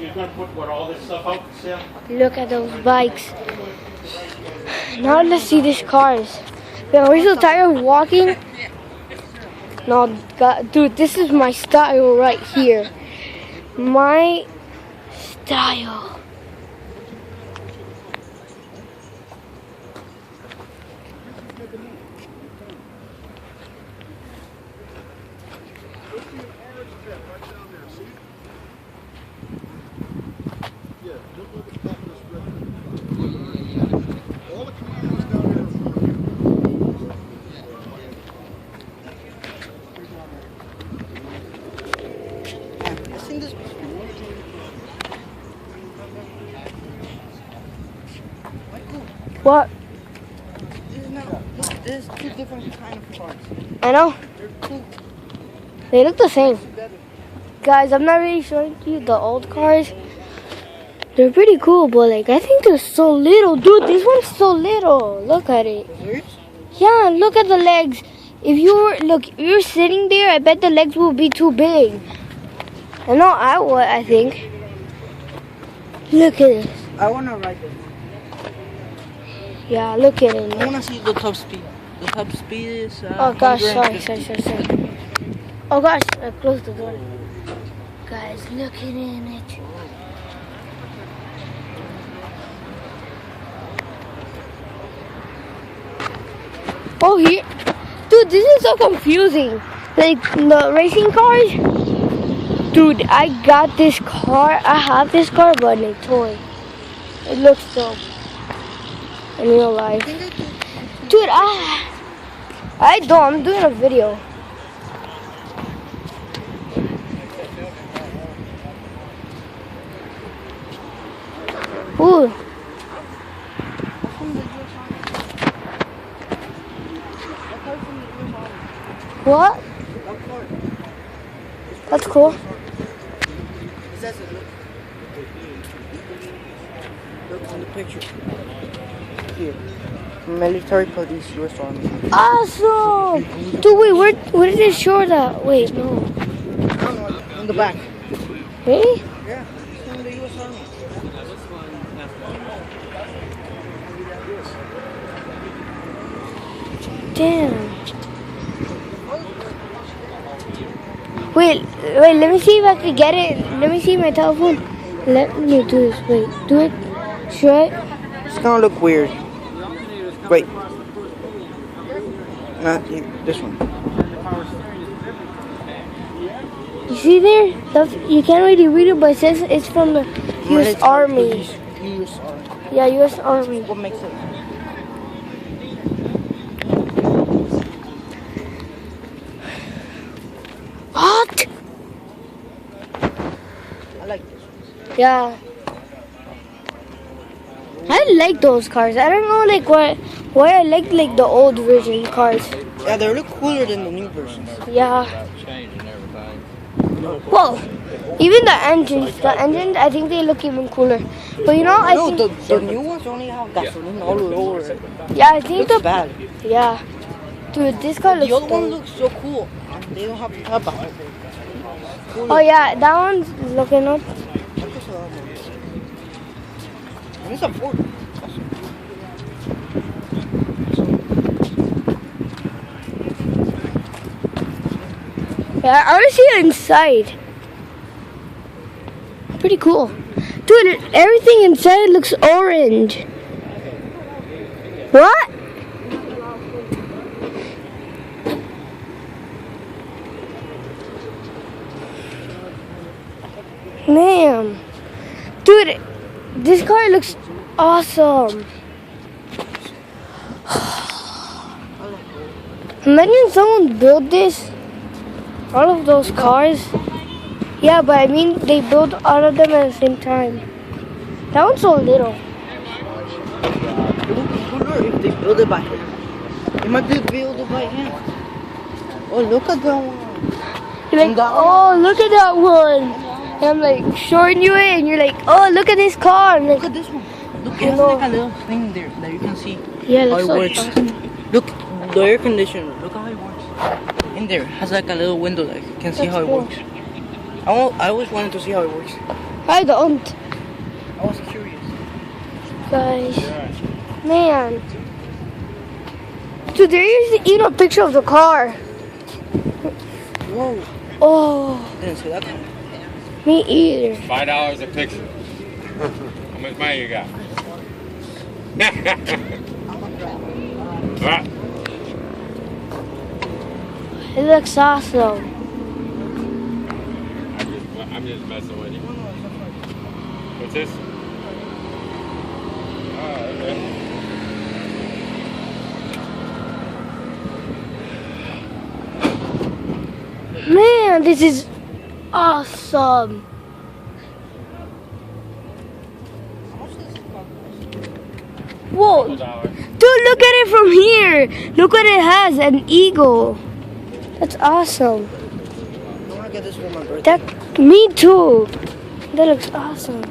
you're gonna put what, all this stuff out for sale? Look at those bikes. Now let's see these cars. Man, are we so tired of walking? No, God, dude, this is my style right here. My style. What? There's two different kind of cars. I know. They look the same. Guys, I'm not really showing you the old cars. They're pretty cool, but like I think they're so little. Dude, this one's so little. Look at it. Yeah, look at the legs. If you're sitting there, I bet the legs will be too big. I know I would, I think. Look at this. I wanna ride this. Yeah, look at it. I wanna see the top speed. The top speed is. Oh gosh, sorry. Oh gosh, I closed the door. Guys, look at it. Oh, here. Dude, this is so confusing. Like, the racing cars. Dude, I got this car. I have this car, but in a toy. It looks so in real life. Dude, I don't. I'm doing a video. Ooh. What? That's cool. Look on the picture. Here. Military police, U.S. Army. Awesome! Dude, wait, where did it show that? Wait, no. I don't know, in the back. Really? Yeah, it's in the U.S. Army. Damn. Wait, let me see if I can get it. Let me see my telephone. Let me do this. Wait, do it. Should I? It's gonna look weird. Wait. Not this one. You see there? You can't really read it, but it says it's from the U.S. Army. U.S. Army. Yeah, U.S. Army. What makes it? What? I like this one. Yeah. I like those cars. I don't know like why I like the old version cars. Yeah, they look cooler than the new versions. Yeah. Well, even the engines I think they look even cooler. But you know, I No, think the new ones only have gasoline all over. yeah, I think Looks bad. yeah. Dude, this car looks The other one dope. looks so cool. They don't have the top out. Oh yeah, that one's looking up. And it's a Ford. Yeah, I want to see it inside. Pretty cool. Dude, everything inside looks orange. What? Man. Dude, this car looks awesome. Imagine someone built this. All of those cars. Yeah, but I mean they built all of them at the same time. That one's so little. It would be cooler if they build it by hand. It might be built by hand. Oh, look at that one. You're like, oh, look at that one. And I'm like showing you it, and you're like, oh, look at this car. And Look like, at this one. Look, it has like a little thing there that you can see yeah, how looks it so works. awesome. Look, the air conditioner. Look how it works. In there has like a little window that you can see That's how it cool. works. I always wanted to see how it works. I don't. I was curious. Guys. Man. Dude, there is even a picture of the car. Whoa. Oh, Didn't see that. me either. $5 a picture. How much money you got? What? It looks awesome. I'm just messing with you. What's this? Oh, okay. Man, this is awesome. Whoa. $2. Dude, look at it from here. Look what it has, an eagle. That's awesome. I want to get this for my birthday. That, me too. That looks awesome.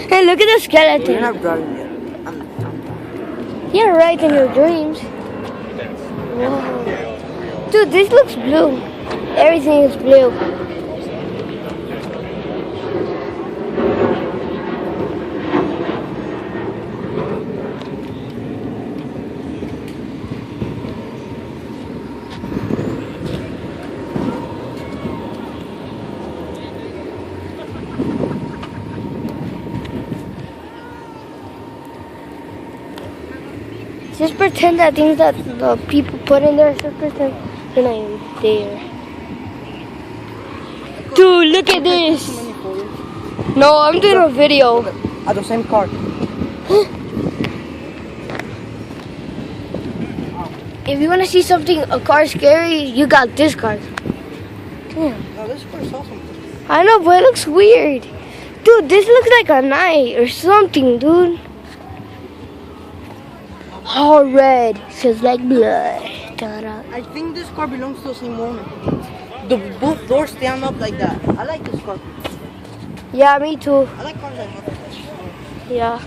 Hey, look at the You're skeleton. not driving yet. I'm You're right in your dreams. That's Whoa. Dude, this looks blue. Everything is blue. Just pretend that things that the people put in there, just pretend they're not even there. Dude, look at this. No, I'm doing a video. at the same car. If you want to see something, a car scary, you got this car. Damn. No, this car is awesome. I know, but it looks weird. Dude, this looks like a knight or something, dude. All red, feels like blood. Ta-da. I think this car belongs to the same owner. The both doors stand up like that. I like this car. Yeah, me too. I like cars like that. Yeah.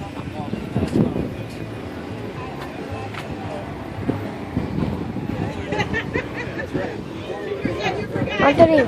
Anthony,